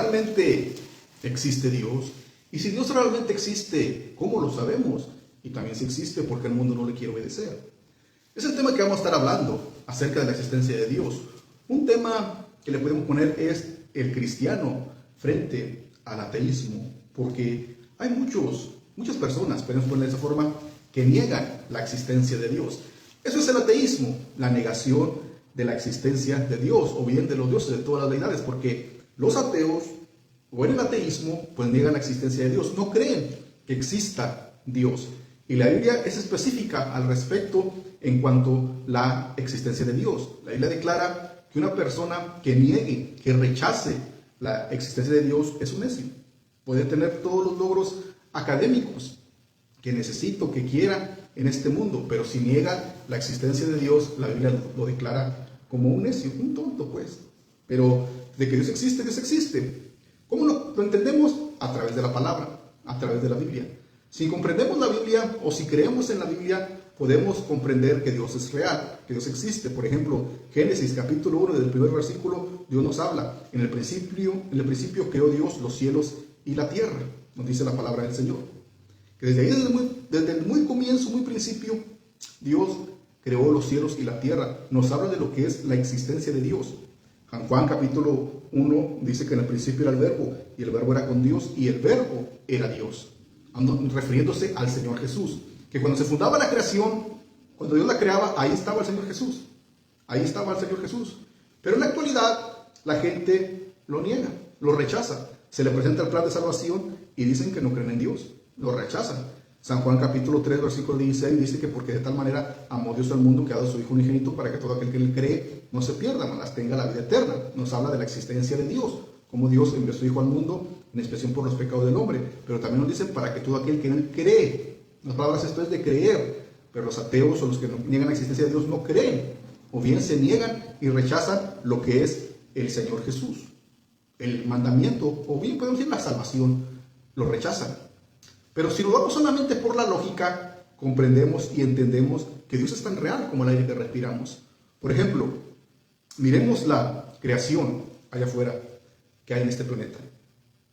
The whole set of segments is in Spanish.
¿realmente existe Dios? Y si Dios realmente existe, ¿cómo lo sabemos? Y también si existe, ¿por qué el mundo no le quiere obedecer? Es el tema que vamos a estar hablando acerca de la existencia de Dios. Un tema que le podemos poner es el cristiano frente al ateísmo, porque hay muchas personas, podemos ponerlo de esa forma, que niegan la existencia de Dios. Eso es el ateísmo, la negación de la existencia de Dios, o bien de los dioses, de todas las deidades, porque los ateos, o en el ateísmo, pues niegan la existencia de Dios, no creen que exista Dios. Y la Biblia es específica al respecto en cuanto a la existencia de Dios. La Biblia declara que una persona que niegue, que rechace la existencia de Dios es un necio. Puede tener todos los logros académicos que necesito, que quiera en este mundo, pero si niega la existencia de Dios, la Biblia lo declara como un necio, un tonto pues. Pero de que Dios existe, Dios existe. ¿Cómo lo entendemos? A través de la palabra, a través de la Biblia. Si comprendemos la Biblia o si creemos en la Biblia, podemos comprender que Dios es real, que Dios existe. Por ejemplo, Génesis capítulo 1, del primer versículo, Dios nos habla. En el principio creó Dios los cielos y la tierra, nos dice la palabra del Señor. Que desde ahí, desde el muy comienzo, muy principio, Dios creó los cielos y la tierra. Nos habla de lo que es la existencia de Dios. San Juan capítulo 1 dice que en el principio era el verbo, y el verbo era con Dios, y el verbo era Dios. Refiriéndose al Señor Jesús. Que cuando se fundaba la creación, cuando Dios la creaba, ahí estaba el Señor Jesús. Ahí estaba el Señor Jesús. Pero en la actualidad, la gente lo niega, lo rechaza. Se le presenta el plan de salvación y dicen que no creen en Dios. Lo rechazan. San Juan capítulo 3, versículo 16 dice que porque de tal manera amó Dios al mundo que ha dado a su Hijo unigénito para que todo aquel que le cree no se pierda, mas tenga la vida eterna. Nos habla de la existencia de Dios, como Dios envió a su Hijo al mundo en expiación por los pecados del hombre. Pero también nos dice para que todo aquel que en él cree. Las palabras esto es de creer, pero los ateos o los que no niegan la existencia de Dios no creen, o bien se niegan y rechazan lo que es el Señor Jesús, el mandamiento, o bien podemos decir la salvación, lo rechazan. Pero si lo vamos solamente por la lógica, comprendemos y entendemos que Dios es tan real como el aire que respiramos. Por ejemplo, miremos la creación allá afuera que hay en este planeta.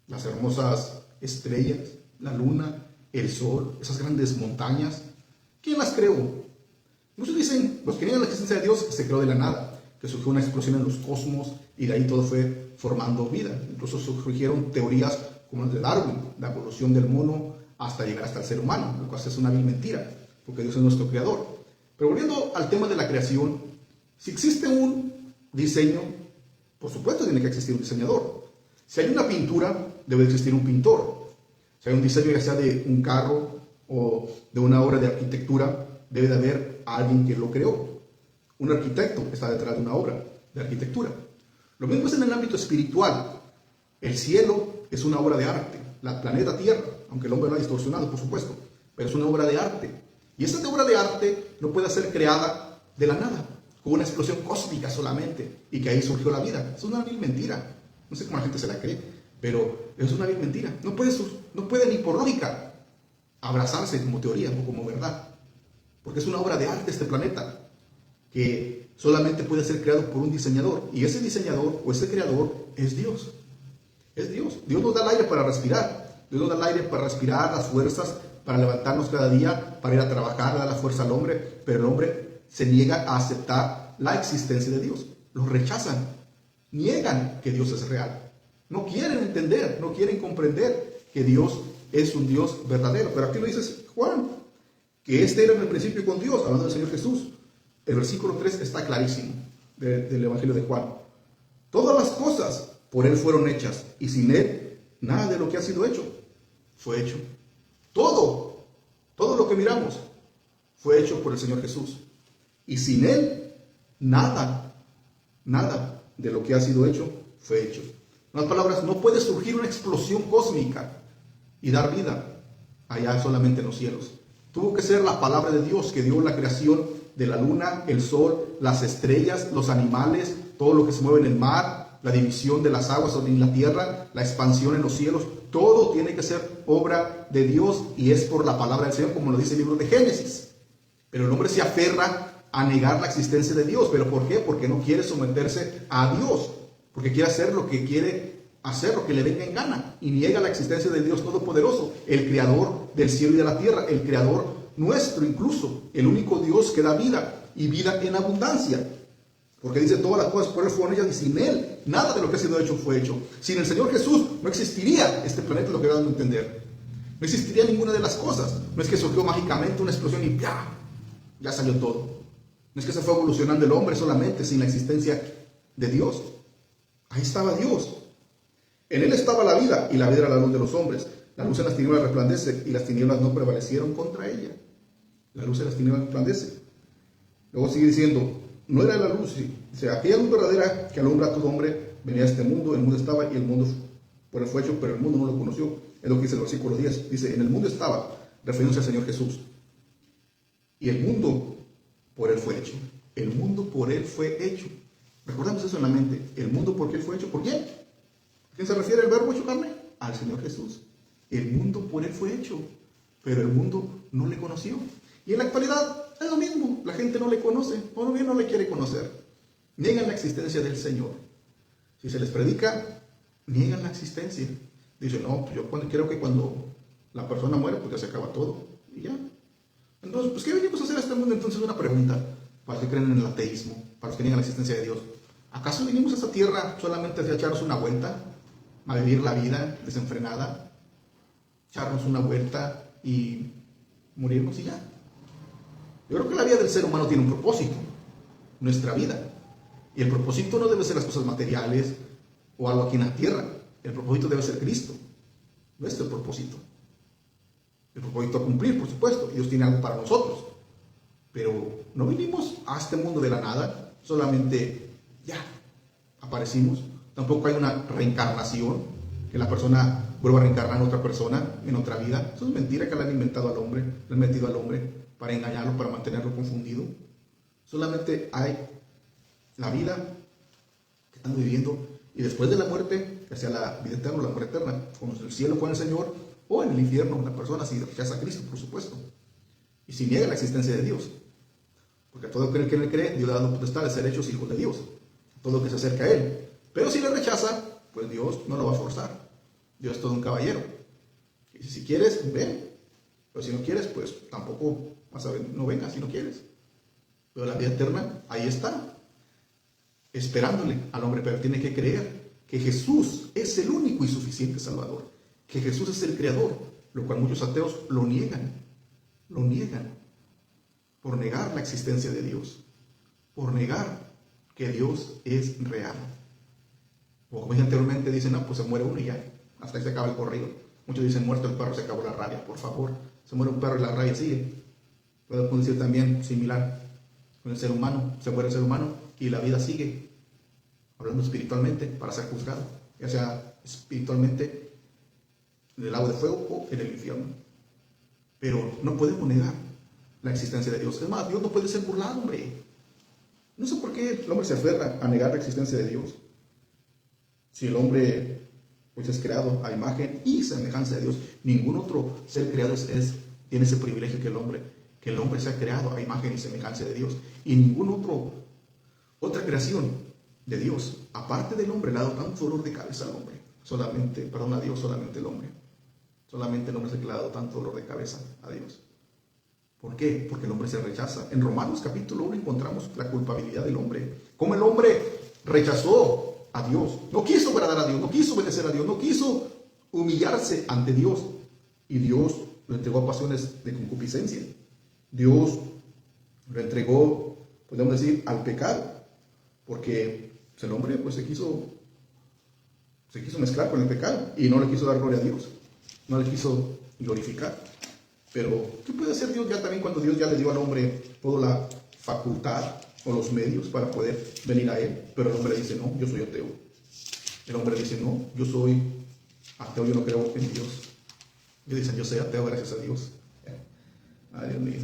Las hermosas estrellas, la luna, el sol, esas grandes montañas. ¿Quién las creó? Muchos dicen, los que niegan la existencia de Dios, se creó de la nada, que surgió una explosión en los cosmos y de ahí todo fue formando vida. Incluso surgieron teorías como las de Darwin, la evolución del mono hasta llegar hasta el ser humano, lo cual es una vil mentira, porque Dios es nuestro creador. Pero volviendo al tema de la creación, si existe un diseño, por supuesto tiene que existir un diseñador. Si hay una pintura, debe existir un pintor. Si hay un diseño ya sea de un carro o de una obra de arquitectura, debe de haber alguien que lo creó. Un arquitecto está detrás de una obra de arquitectura. Lo mismo es en el ámbito espiritual. El cielo es una obra de arte. La planeta Tierra, aunque el hombre lo ha distorsionado, por supuesto, pero es una obra de arte. Y esta obra de arte no puede ser creada de la nada, con una explosión cósmica solamente, y que ahí surgió la vida. Es una vil mentira. No sé cómo la gente se la cree, pero es una vil mentira. No puede ni por lógica abrazarse como teoría o como verdad, porque es una obra de arte este planeta, que solamente puede ser creado por un diseñador, y ese diseñador o ese creador es Dios. Es Dios. Dios nos da el aire para respirar. Dios nos da el aire para respirar, las fuerzas para levantarnos cada día, para ir a trabajar, le da la fuerza al hombre, pero el hombre se niega a aceptar la existencia de Dios. Lo rechazan, niegan que Dios es real. No quieren entender, no quieren comprender que Dios es un Dios verdadero. Pero aquí lo dice Juan, que este era en el principio con Dios, hablando del Señor Jesús. El versículo 3 está clarísimo del Evangelio de Juan. Todas las cosas por Él fueron hechas, y sin Él nada de lo que ha sido hecho fue hecho. Todo lo que miramos fue hecho por el Señor Jesús. Y sin Él, nada de lo que ha sido hecho fue hecho. En otras palabras, no puede surgir una explosión cósmica y dar vida allá solamente en los cielos. Tuvo que ser la palabra de Dios que dio la creación de la luna, el sol, las estrellas, los animales, todo lo que se mueve en el mar, la división de las aguas en la tierra, la expansión en los cielos. Todo tiene que ser obra de Dios y es por la palabra del Señor, como lo dice el libro de Génesis. Pero el hombre se aferra a negar la existencia de Dios. ¿Pero por qué? Porque no quiere someterse a Dios, porque quiere hacer lo que quiere hacer lo que le venga en gana y niega la existencia del Dios Todopoderoso, el creador del cielo y de la tierra, el creador nuestro incluso, el único Dios que da vida y vida en abundancia. Porque dice, todas las cosas por él fueron hechas y sin él nada de lo que ha sido hecho fue hecho. Sin el Señor Jesús no existiría este planeta, lo que dando a entender. No existiría ninguna de las cosas. No es que surgió mágicamente una explosión y ya salió todo. No es que se fue evolucionando el hombre solamente sin la existencia de Dios. Ahí estaba Dios. En él estaba la vida y la vida era la luz de los hombres. La luz en las tinieblas resplandece y las tinieblas no prevalecieron contra ella. La luz en las tinieblas resplandece. Luego sigue diciendo, no era la luz, dice, aquella luz verdadera que alumbra a todo hombre venía a este mundo, el mundo estaba y el mundo por él fue hecho, pero el mundo no lo conoció. Es lo que dice el versículo 10. Dice, en el mundo estaba, refiriéndose al Señor Jesús. Y el mundo por él fue hecho. El mundo por él fue hecho. Recordemos eso en la mente. El mundo por qué él fue hecho. ¿Por quién? ¿A quién se refiere el verbo hecho carne? Al Señor Jesús. El mundo por él fue hecho, pero el mundo no le conoció. Y en la actualidad es lo mismo. La gente no le conoce, o bien no le quiere conocer. Niegan la existencia del Señor. Si se les predica, niegan la existencia. Dicen, no, yo creo que cuando la persona muere, pues ya se acaba todo. Y ya. Entonces, pues, ¿qué venimos a hacer a este mundo? Entonces, una pregunta para los que creen en el ateísmo, para los que niegan la existencia de Dios. ¿Acaso vinimos a esta tierra solamente a echarnos una vuelta? ¿A vivir la vida desenfrenada? ¿Echarnos una vuelta y morirnos y ya? Yo creo que la vida del ser humano tiene un propósito, nuestra vida. Y el propósito no debe ser las cosas materiales o algo aquí en la tierra. El propósito debe ser Cristo, nuestro propósito. El propósito a cumplir, por supuesto. Dios tiene algo para nosotros. Pero no vinimos a este mundo de la nada, solamente ya aparecimos. Tampoco hay una reencarnación, que la persona vuelva a reencarnar en otra persona, en otra vida. Eso es mentira que le han inventado al hombre, le han metido al hombre para engañarlo, para mantenerlo confundido. Solamente hay la vida que estamos viviendo y después de la muerte, que sea la vida eterna o la muerte eterna, como en el cielo con el Señor o en el infierno, la persona si rechaza a Cristo, por supuesto, y si niega la existencia de Dios. Porque a todo aquel que le cree, Dios le ha dado potestad de ser hechos hijos de Dios, a todo lo que se acerca a Él. Pero si le rechaza, pues Dios no lo va a forzar. Dios es todo un caballero. Y si quieres, ven. Pero si no quieres, pues tampoco vas a ver, no vengas si no quieres. Pero la vida eterna, ahí está, esperándole al hombre. Pero tiene que creer que Jesús es el único y suficiente Salvador. Que Jesús es el Creador, lo cual muchos ateos lo niegan. Lo niegan por negar la existencia de Dios, por negar que Dios es real. O como dije anteriormente, dicen, no, pues se muere uno y ya, hasta ahí se acaba el corrido. Muchos dicen, muerto el perro, se acabó la rabia. Por favor, se muere un perro y la rabia sigue. Podemos decir también similar con el ser humano. Se muere el ser humano y la vida sigue. Hablando espiritualmente, para ser juzgado, ya sea espiritualmente en el lago de fuego o en el infierno. Pero no podemos negar la existencia de Dios. Es más, Dios no puede ser burlado, hombre. No sé por qué el hombre se aferra a negar la existencia de Dios. Si el hombre pues es creado a imagen y semejanza de Dios, ningún otro ser creado tiene ese privilegio que el hombre sea creado a imagen y semejanza de Dios. Y ningún otra creación de Dios, aparte del hombre, le ha dado tanto dolor de cabeza al hombre. Solamente el hombre. Solamente el hombre es el que le ha dado tanto dolor de cabeza a Dios. ¿Por qué? Porque el hombre se rechaza. En Romanos capítulo 1 encontramos la culpabilidad del hombre. Cómo el hombre rechazó a Dios. No quiso agradar a Dios, no quiso obedecer a Dios, no quiso humillarse ante Dios. Y Dios lo entregó a pasiones de concupiscencia. Dios lo entregó, podemos decir, al pecado. Porque el hombre pues se quiso mezclar con el pecado y no le quiso dar gloria a Dios. No le quiso glorificar. Pero, ¿qué puede hacer Dios ya también cuando Dios ya le dio al hombre toda la facultad o los medios para poder venir a Él? Pero el hombre dice, no, yo soy ateo. El hombre dice, no, yo soy ateo, yo no creo en Dios. Ellos dicen, yo soy ateo, gracias a Dios. Ay, Dios mío.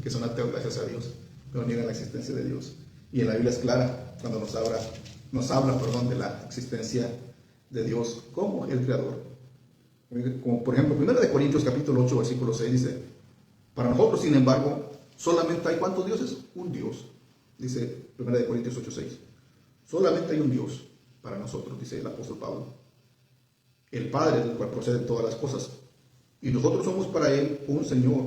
Que son ateos, gracias a Dios. Pero niegan la existencia de Dios. Y en la Biblia es clara cuando nos habla de la existencia de Dios como el Creador. Como por ejemplo, 1 Corintios capítulo 8, versículo 6 dice, para nosotros, sin embargo, solamente hay ¿cuántos dioses? Un Dios. Dice 1 Corintios 8, 6. Solamente hay un Dios. para nosotros, dice el apóstol Pablo. El Padre del cual proceden todas las cosas. Y nosotros somos para Él un Señor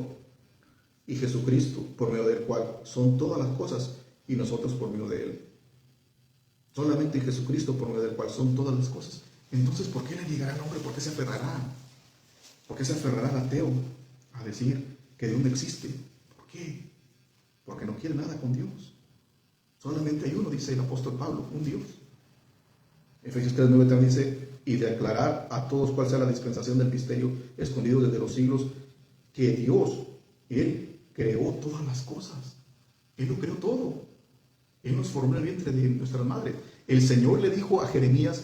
y Jesucristo, por medio del cual son todas las cosas, y nosotros por medio de Él. Solamente en Jesucristo, por medio del cual son todas las cosas. Entonces, ¿por qué le negará al hombre? ¿Por qué se aferrará? ¿Por qué se aferrará al ateo a decir que Dios no existe? ¿Por qué? Porque no quiere nada con Dios. Solamente hay uno, dice el apóstol Pablo, un Dios. Efesios 3:9 también dice, y de aclarar a todos cuál sea la dispensación del misterio escondido desde los siglos, que Dios, Él creó todas las cosas. Él lo creó todo. Él nos formó en el vientre de nuestras madres. El Señor le dijo a Jeremías,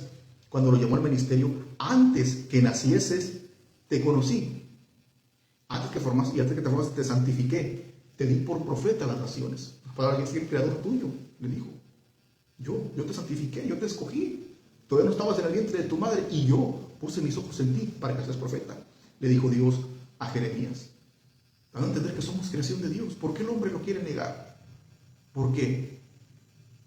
cuando lo llamó al ministerio, antes que nacieses, te conocí. Antes que te formaste, te santifiqué. Te di por profeta a las naciones. Para decir el creador tuyo, le dijo. Yo te santifiqué, yo te escogí. Todavía no estabas en el vientre de tu madre y yo puse mis ojos en ti para que seas profeta. Le dijo Dios a Jeremías. Van a entender que somos creación de Dios. ¿Por qué el hombre lo quiere negar? ¿Por qué?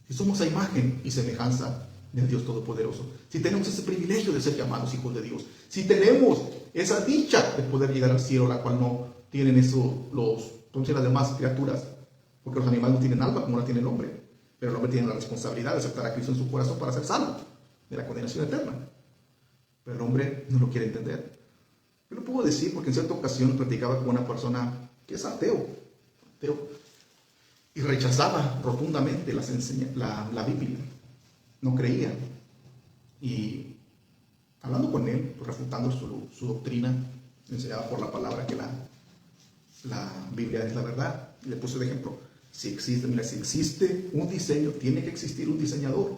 Si somos a imagen y semejanza del Dios Todopoderoso, si tenemos ese privilegio de ser llamados hijos de Dios, si tenemos esa dicha de poder llegar al cielo, la cual no tienen eso las demás criaturas, porque los animales no tienen alma como la tiene el hombre, pero el hombre tiene la responsabilidad de aceptar a Cristo en su corazón para ser salvo de la condenación eterna. Pero el hombre no lo quiere entender. Yo lo puedo decir porque en cierta ocasión platicaba con una persona que es ateo, y rechazaba rotundamente la Biblia. No creía. Y hablando con él, refutando su doctrina, enseñaba por la palabra que la Biblia es la verdad. Le puse de ejemplo, si existe un diseño, tiene que existir un diseñador.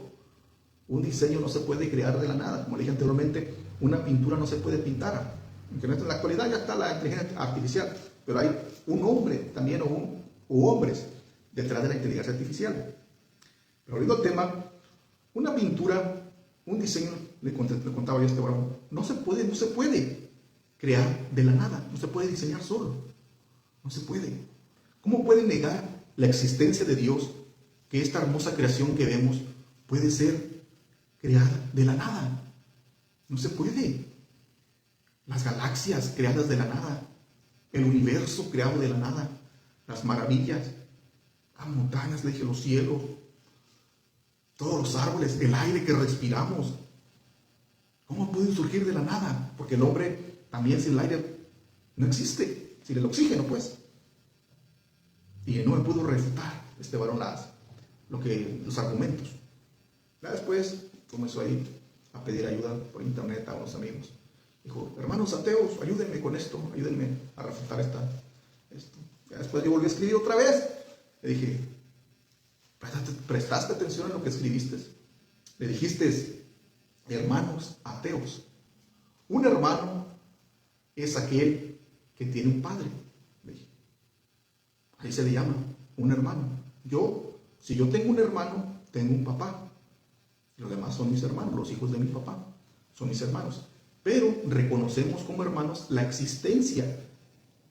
Un diseño no se puede crear de la nada. Como le dije anteriormente, una pintura no se puede pintar. Aunque en la actualidad ya está la inteligencia artificial, pero hay un hombre también o hombres detrás de la inteligencia artificial. Pero volviendo al tema, una pintura, un diseño, le contaba yo a este varón, no se puede crear de la nada, no se puede diseñar solo, no se puede. ¿Cómo puede negar la existencia de Dios, que esta hermosa creación que vemos puede ser creada de la nada? No se puede. Las galaxias creadas de la nada, el universo creado de la nada, las maravillas, las montañas, le dije, los cielos, todos los árboles, el aire que respiramos. ¿Cómo pueden surgir de la nada? Porque el hombre también sin el aire no existe, sin el oxígeno, pues. Y no me pudo refutar este varón los argumentos. Ya después comenzó ahí a pedir ayuda por internet a unos amigos. Dijo, hermanos ateos, ayúdenme con esto, ayúdenme a refutar esto. Ya después yo volví a escribir otra vez. Le dije, ¿prestaste atención a lo que escribiste? Le dijiste, hermanos ateos. Un hermano es aquel que tiene un padre. Le dije, ahí se le llama un hermano. Si yo tengo un hermano, tengo un papá. Los demás son mis hermanos, los hijos de mi papá son mis hermanos. Pero reconocemos como hermanos la existencia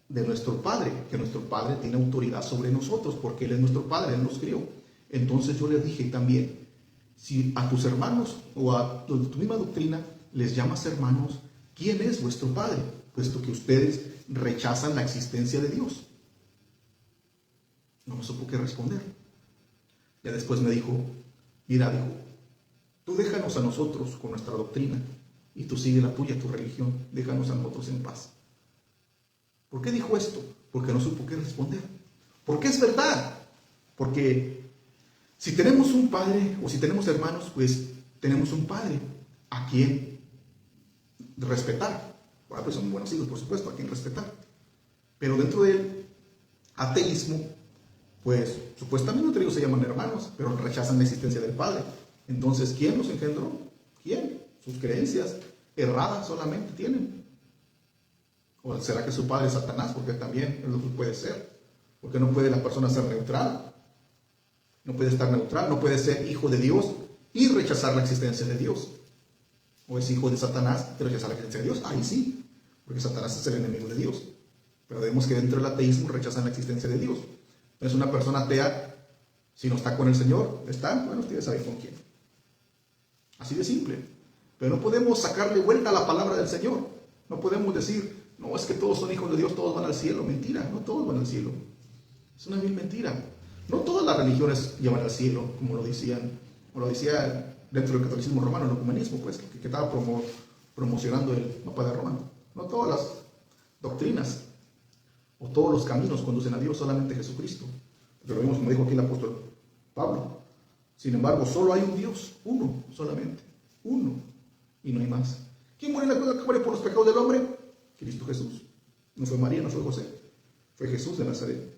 de nuestro Padre, que nuestro Padre tiene autoridad sobre nosotros, porque Él es nuestro Padre, Él nos crió. Entonces yo les dije también, si a tus hermanos o a tu misma doctrina les llamas hermanos, ¿quién es vuestro Padre? Puesto que ustedes rechazan la existencia de Dios. No me supo qué responder. Ya después me dijo, mira, tú déjanos a nosotros con nuestra doctrina y tú sigue la tuya, tu religión, déjanos a nosotros en paz. ¿Por qué dijo esto? Porque no supo qué responder. Porque es verdad. Porque si tenemos un padre o si tenemos hermanos, pues tenemos un padre a quien respetar. Bueno, pues son buenos hijos, por supuesto, a quien respetar. Pero dentro del ateísmo, pues supuestamente entre ellos se llaman hermanos, pero rechazan la existencia del padre. Entonces, ¿quién los engendró? ¿Quién? Sus creencias erradas solamente tienen. ¿O será que su padre es Satanás? Porque también es lo que puede ser. Porque no puede la persona ser neutral. No puede estar neutral, no puede ser hijo de Dios y rechazar la existencia de Dios. O es hijo de Satanás y rechazar la existencia de Dios. Ahí sí, porque Satanás es el enemigo de Dios. Pero vemos que dentro del ateísmo rechazan la existencia de Dios. Entonces una persona atea, si no está con el Señor, bueno, ustedes saben con quién. Así de simple. Pero no podemos sacarle vuelta a la palabra del Señor. No podemos decir, no, es que todos son hijos de Dios, todos van al cielo. Mentira, no todos van al cielo. Es una vil mentira. No todas las religiones llevan al cielo, como lo decía dentro del catolicismo romano, el ecumenismo, pues, que estaba promocionando el Papa de Roma. No todas las doctrinas o todos los caminos conducen a Dios, solamente Jesucristo. Porque lo vimos, como dijo aquí el apóstol Pablo. Sin embargo, solo hay un Dios, uno solamente, uno, y no hay más. ¿Quién murió en la cruz por los pecados del hombre? Cristo Jesús. No fue María, no fue José, fue Jesús de Nazaret.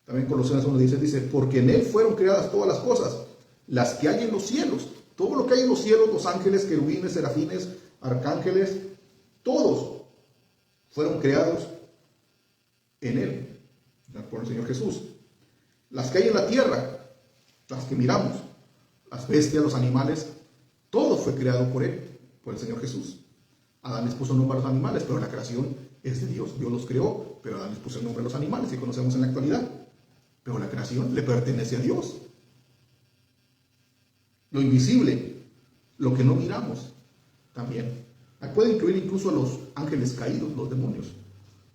También Colosenses 1:16 dice, porque en él fueron creadas todas las cosas, las que hay en los cielos. Todo lo que hay en los cielos, los ángeles, querubines, serafines, arcángeles, todos fueron creados en él, por el Señor Jesús. Las que hay en la tierra, las que miramos, las bestias, los animales, todo fue creado por él, por el Señor Jesús. Adán les puso nombre a los animales, pero la creación es de Dios. Dios los creó, pero Adán les puso el nombre a los animales que conocemos en la actualidad. Pero la creación le pertenece a Dios. Lo invisible, lo que no miramos, también. Puede incluir incluso a los ángeles caídos, los demonios.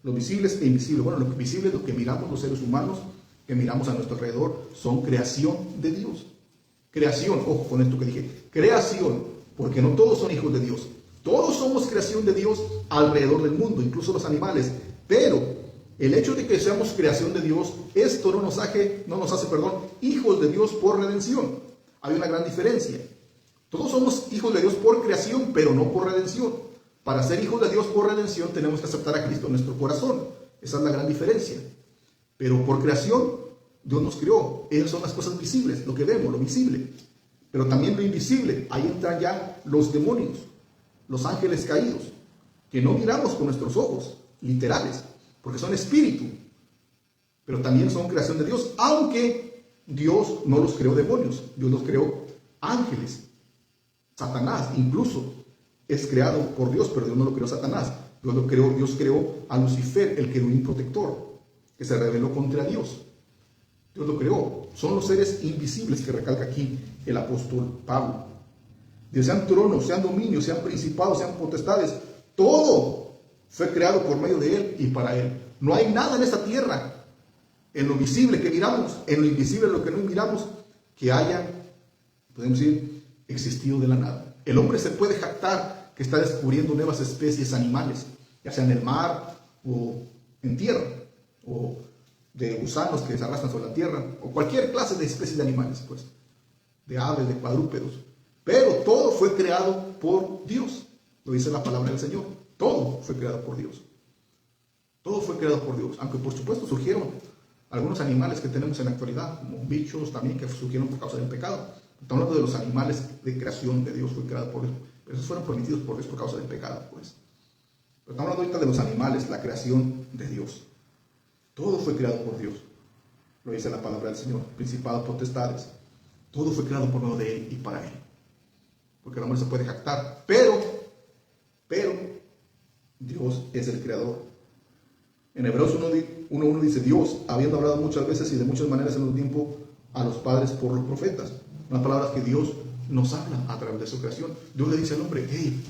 Lo visible e invisible. Bueno, lo visible es lo que miramos los seres humanos, que miramos a nuestro alrededor, son creación de Dios. Creación, ojo con esto que dije, creación, porque no todos son hijos de Dios. Todos somos creación de Dios alrededor del mundo, incluso los animales. Pero el hecho de que seamos creación de Dios, esto no nos hace, hijos de Dios por redención. Hay una gran diferencia. Todos somos hijos de Dios por creación, pero no por redención. Para ser hijos de Dios por redención tenemos que aceptar a Cristo en nuestro corazón. Esa es la gran diferencia. Pero por creación, Dios nos creó. Esas son las cosas visibles, lo que vemos, lo visible. Pero también lo invisible. Ahí entran ya los demonios, los ángeles caídos, que no miramos con nuestros ojos, literales, porque son espíritu. Pero también son creación de Dios, aunque Dios no los creó demonios. Dios los creó ángeles. Satanás incluso es creado por Dios, pero Dios no lo creó Satanás. Dios creó a Lucifer, el querubín protector, que se rebeló contra Dios. Dios lo creó. Son los seres invisibles que recalca aquí el apóstol Pablo. Dios, sean tronos, sean dominios, sean principados, sean potestades, todo fue creado por medio de Él y para Él. No hay nada en esta tierra, en lo visible que miramos, en lo invisible, en lo que no miramos, que haya, podemos decir, existido de la nada. El hombre se puede jactar que está descubriendo nuevas especies animales, ya sea en el mar o en tierra, o de gusanos que se arrastran sobre la tierra, o cualquier clase de especies de animales, pues, de aves, de cuadrúpedos. Pero todo fue creado por Dios. Lo dice la palabra del Señor. Todo fue creado por Dios. Todo fue creado por Dios. Aunque por supuesto surgieron algunos animales que tenemos en la actualidad, como bichos también que surgieron por causa del pecado. Estamos hablando de los animales de creación de Dios, fue creado por Dios. Pero esos fueron permitidos por Dios por causa del pecado, pues. Pero estamos hablando ahorita de los animales, la creación de Dios. Todo fue creado por Dios. Lo dice la palabra del Señor. Principados, potestades. Todo fue creado por medio de Él y para Él. Porque el hombre se puede jactar. Pero Dios es el creador. En Hebreos 1:1 dice, Dios, habiendo hablado muchas veces y de muchas maneras en el tiempo a los padres por los profetas. Unas palabras que Dios nos habla a través de su creación. Dios le dice al hombre, hey,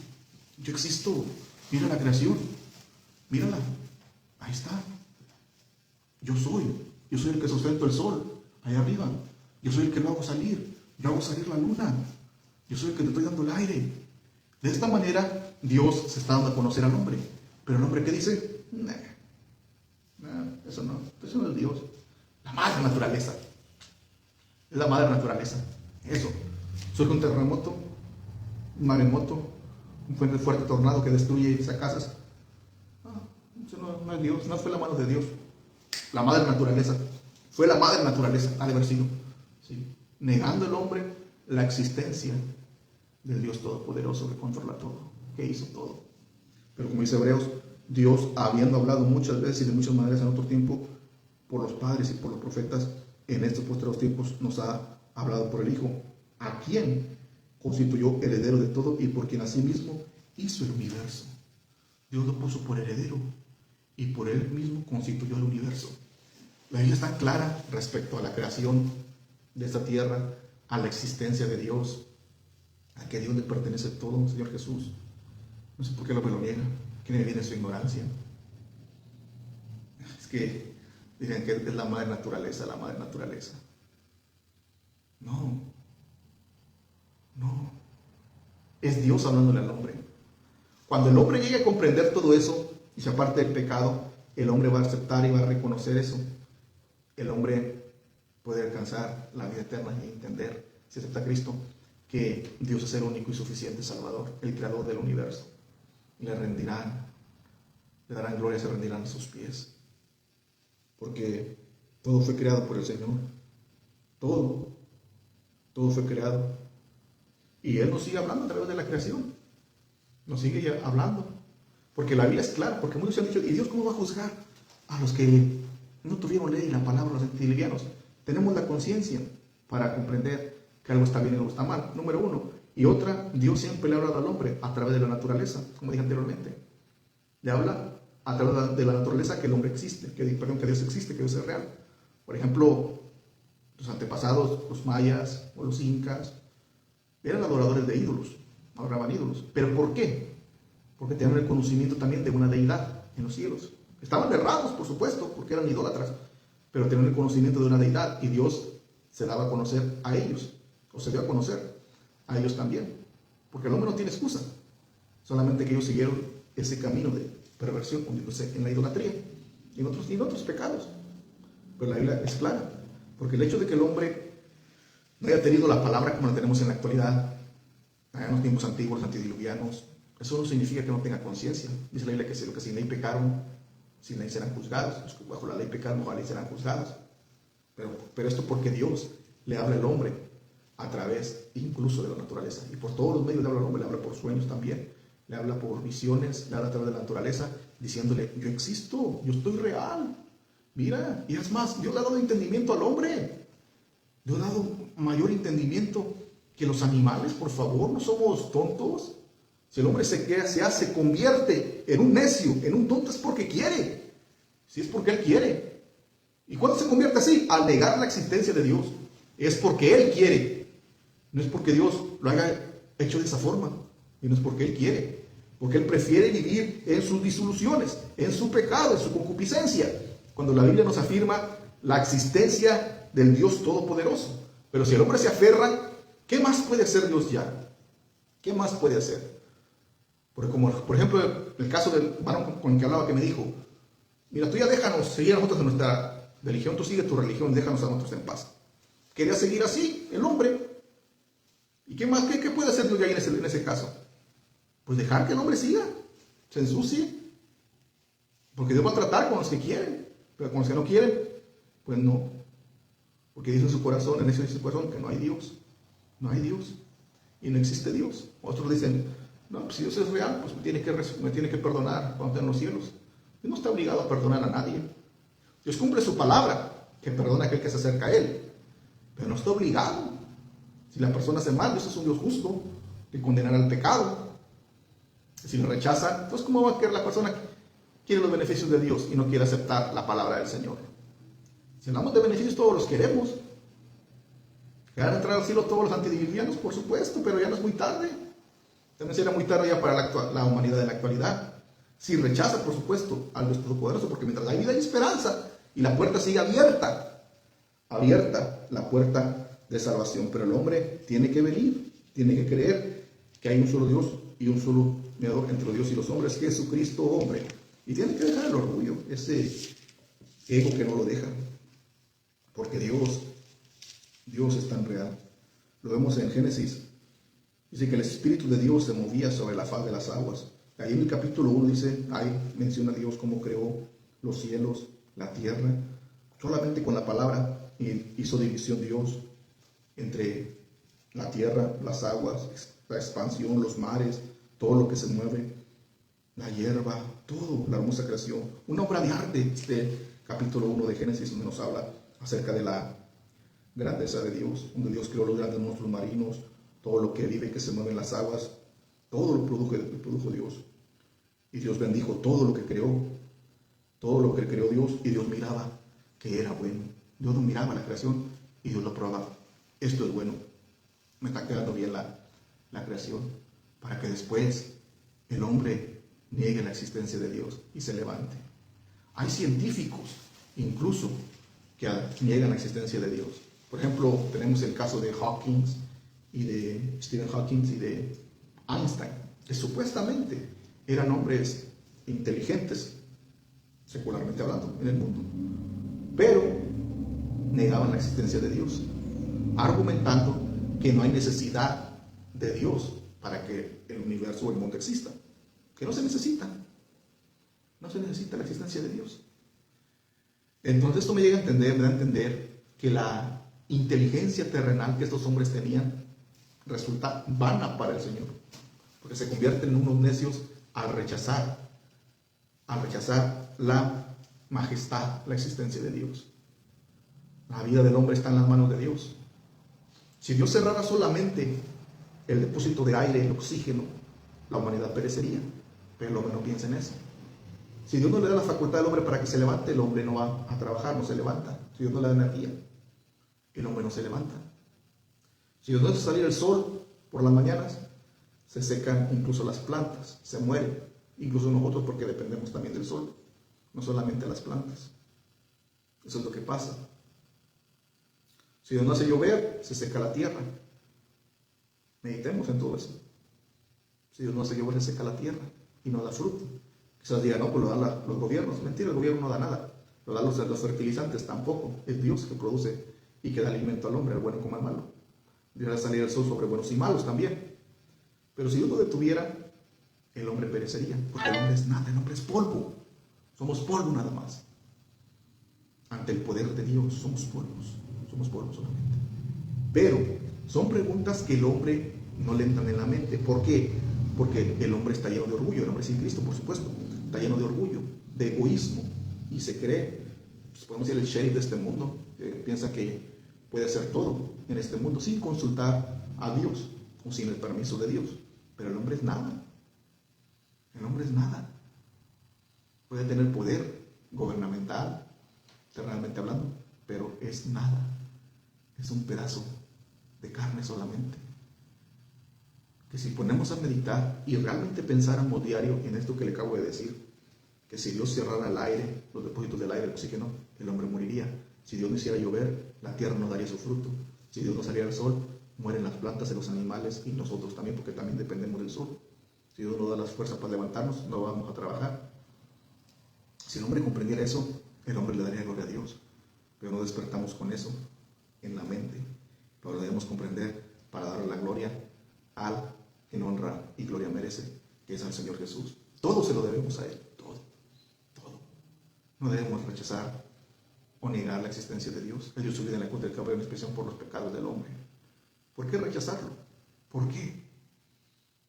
yo existo. Mira la creación. Mírala. Ahí está. Yo soy el que sustento el sol, allá arriba. Yo soy el que lo hago salir. Yo hago salir la luna. Yo soy el que te estoy dando el aire. De esta manera, Dios se está dando a conocer al hombre. Pero el hombre, ¿qué dice? Eso no es Dios. La madre naturaleza. Es la madre naturaleza. Eso. Surge un terremoto, un maremoto, un fuerte tornado que destruye esas casas. Eso no es Dios. No fue la mano de Dios. La madre naturaleza. Fue la madre naturaleza, ha de haber sido. ¿Sí? Negando el hombre la existencia del Dios Todopoderoso que controla todo, que hizo todo. Pero como dice Hebreos, Dios, habiendo hablado muchas veces y de muchas maneras en otro tiempo, por los padres y por los profetas, en estos posteriores tiempos nos ha hablado por el Hijo, a quien constituyó heredero de todo y por quien asimismo hizo el universo. Dios lo puso por heredero y por él mismo constituyó el universo. La Biblia está clara respecto a la creación de esta tierra, a la existencia de Dios, a que a Dios le pertenece todo, Señor Jesús. No sé por qué el hombre lo niega, que le viene su ignorancia. Es que dicen que es la madre naturaleza, la madre naturaleza. No, no. Es Dios hablándole al hombre. Cuando el hombre llegue a comprender todo eso y se aparte del pecado, el hombre va a aceptar y va a reconocer eso. El hombre puede alcanzar la vida eterna y entender, si acepta a Cristo, que Dios es el único y suficiente Salvador, el creador del universo. Y le rendirán, le darán gloria, se rendirán a sus pies. Porque todo fue creado por el Señor. Todo fue creado. Y Él nos sigue hablando a través de la creación. Nos sigue ya hablando. Porque la Biblia es clara, porque muchos han dicho, ¿y Dios cómo va a juzgar a los que no tuvieron ley, la palabra, los antediluvianos? Tenemos la conciencia para comprender que algo está bien y algo está mal, número uno. Y otra, Dios siempre le ha hablado al hombre a través de la naturaleza, como dije anteriormente. Le habla a través de la naturaleza que el hombre existe, que Dios existe, que Dios es real. Por ejemplo, los antepasados, los mayas o los incas, eran adoradores de ídolos, adoraban ídolos. ¿Pero por qué? Porque tenían el conocimiento también de una deidad en los cielos. Estaban errados, por supuesto, porque eran idólatras, pero tenían el conocimiento de una deidad y Dios se daba a conocer a ellos, o se dio a conocer a ellos también, porque el hombre no tiene excusa, solamente que ellos siguieron ese camino de perversión, hundiéndose en la idolatría y en otros pecados. Pero la Biblia es clara, porque el hecho de que el hombre no haya tenido la palabra como la tenemos en la actualidad, en los tiempos antiguos, los antediluvianos, eso no significa que no tenga conciencia. Dice la Biblia que sin ley pecaron, sin ley serán juzgados. Los que bajo la ley pecaron, bajo la ley serán juzgados. Pero esto porque Dios le habla al hombre a través incluso de la naturaleza. Y por todos los medios le habla al hombre, le habla por sueños también, le habla por visiones, le habla a través de la naturaleza, diciéndole, yo existo, yo estoy real. Mira, y es más, Dios le ha dado entendimiento al hombre. Dios le ha dado mayor entendimiento que los animales, por favor, no somos tontos. Si el hombre se convierte en un necio, en un tonto, es porque quiere. Si es porque él quiere. ¿Y cuándo se convierte así? Al negar la existencia de Dios. Es porque él quiere. No es porque Dios lo haya hecho de esa forma. Y no es porque él quiere. Porque él prefiere vivir en sus disoluciones, en su pecado, en su concupiscencia. Cuando la Biblia nos afirma la existencia del Dios Todopoderoso. Pero si el hombre se aferra, ¿qué más puede hacer Dios ya? ¿Qué más puede hacer? Porque como, por ejemplo, el caso del varón con el que hablaba, que me dijo, mira, tú ya déjanos seguir a nosotros en nuestra religión, tú sigue tu religión, déjanos a nosotros en paz. Quería seguir así, el hombre. ¿Y qué más? ¿Qué puede hacer Dios ya en ese caso? Pues dejar que el hombre siga, se ensucie. Porque Dios va a tratar con los que quieren, pero con los que no quieren, pues no. Porque dice en su corazón, en ese dice su corazón, que no hay Dios. No hay Dios. Y no existe Dios. Otros dicen, no, pues si Dios es real, pues me tiene que perdonar cuando esté en los cielos. Dios no está obligado a perdonar a nadie. Dios cumple su palabra, que perdona a aquel que se acerca a Él. Pero no está obligado. Si la persona hace mal, Dios es un Dios justo, que condenará al pecado. Si lo rechazan, entonces ¿cómo va a querer la persona que quiere los beneficios de Dios y no quiere aceptar la palabra del Señor? Si hablamos de beneficios, todos los queremos. Que van a entrar al cielo todos los antediluvianos, por supuesto, pero ya no es muy tarde. También será muy tarde ya para la humanidad de la actualidad. Si rechaza, por supuesto, al Dios Todopoderoso, porque mientras hay vida hay esperanza y la puerta sigue abierta la puerta de salvación. Pero el hombre tiene que venir, tiene que creer que hay un solo Dios y un solo mediador entre Dios y los hombres, Jesucristo hombre. Y tiene que dejar el orgullo, ese ego que no lo deja, porque Dios es tan real. Lo vemos en Génesis. Dice que el Espíritu de Dios se movía sobre la faz de las aguas. Ahí en el capítulo 1 dice, ahí menciona a Dios cómo creó los cielos, la tierra. Solamente con la palabra hizo división Dios entre la tierra, las aguas, la expansión, los mares, todo lo que se mueve, la hierba, todo, la hermosa creación. Una obra de arte, este capítulo 1 de Génesis, donde nos habla acerca de la grandeza de Dios, donde Dios creó los grandes monstruos marinos, todo lo que vive, que se mueve en las aguas, todo lo produjo Dios. Y Dios bendijo todo lo que creó Dios, y Dios miraba que era bueno. Dios no miraba la creación y Dios lo probaba. Esto es bueno, me está quedando bien la creación, para que después el hombre niegue la existencia de Dios y se levante. Hay científicos incluso que niegan la existencia de Dios. Por ejemplo, tenemos el caso de Stephen Hawking y de Einstein, que supuestamente eran hombres inteligentes, secularmente hablando, en el mundo, pero negaban la existencia de Dios, argumentando que no hay necesidad de Dios para que el universo o el mundo exista, que no se necesita la existencia de Dios. Entonces esto me da a entender que la inteligencia terrenal que estos hombres tenían resulta vana para el Señor, porque se convierten en unos necios al rechazar la majestad, la existencia de Dios. La vida del hombre está en las manos de Dios. Si Dios cerrara solamente el depósito de aire, el oxígeno, la humanidad perecería, pero el hombre no piensa en eso. Si Dios no le da la facultad al hombre para que se levante, el hombre no va a trabajar, no se levanta. Si Dios no le da energía, el hombre no se levanta. Si Dios no hace salir el sol por las mañanas, se secan incluso las plantas, se mueren, incluso nosotros, porque dependemos también del sol, no solamente las plantas. Eso es lo que pasa. Si Dios no hace llover, se seca la tierra. Meditemos en todo eso. Si Dios no hace llover, se seca la tierra y no da fruto. Quizás digan, no, pues lo dan los gobiernos. Mentira, el gobierno no da nada. Lo dan los fertilizantes tampoco. Es Dios que produce y que da alimento al hombre, al bueno como al malo. Dios hará salir el sol sobre buenos y malos también. Pero si Dios lo detuviera, el hombre perecería. Porque el hombre es nada, el hombre es polvo. Somos polvo nada más. Ante el poder de Dios somos polvo solamente. Pero son preguntas que el hombre no le entran en la mente. ¿Por qué? Porque el hombre está lleno de orgullo, el hombre sin Cristo, por supuesto, está lleno de orgullo, de egoísmo, y se cree, pues podemos decir, el sheriff de este mundo, que piensa que puede hacer todo en este mundo sin consultar a Dios o sin el permiso de Dios. Pero el hombre es nada. El hombre es nada. Puede tener poder gubernamental, terrenalmente hablando, pero es nada. Es un pedazo de carne solamente. Que si ponemos a meditar y realmente pensáramos diario en esto que le acabo de decir, que si Dios cerrara el aire, los depósitos del aire, el oxígeno, el hombre moriría. Si Dios no hiciera llover, la tierra no daría su fruto. Si Dios no saliera el sol, mueren las plantas y los animales y nosotros también, porque también dependemos del sol. Si Dios nos da las fuerzas para levantarnos, no vamos a trabajar. Si el hombre comprendiera eso, el hombre le daría gloria a Dios. Pero no despertamos con eso en la mente. Pero lo debemos comprender para darle la gloria al que honra y gloria merece, que es al Señor Jesús. Todo se lo debemos a Él, todo. No debemos rechazar o negar la existencia de Dios. Él dio su vida en la cruz del Calvario en expiación por los pecados del hombre. ¿Por qué rechazarlo? ¿Por qué?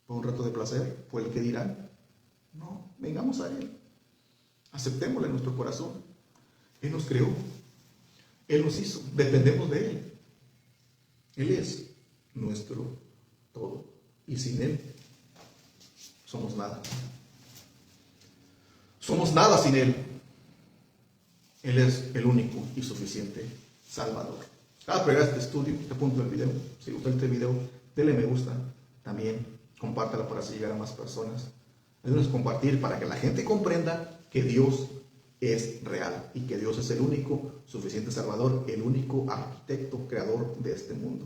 ¿Por un rato de placer? ¿Por el que dirán? No, vengamos a Él. Aceptémosle en nuestro corazón. Él nos creó. Él nos hizo. Dependemos de Él. Él es nuestro todo. Y sin Él somos nada. Somos nada sin Él. Él es el único y suficiente Salvador. Pega este estudio, este punto del video. Si gustó este video, denle me gusta. También compártelo para así llegar a más personas. Ayúdenos a compartir para que la gente comprenda que Dios es real y que Dios es el único suficiente Salvador, el único arquitecto, creador de este mundo,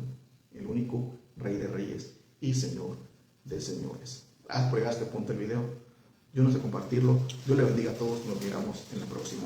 el único Rey de Reyes y Señor de Señores. Gracias por llegar a este punto del video. Yo no sé compartirlo. Dios le bendiga a todos. Nos miramos en la próxima.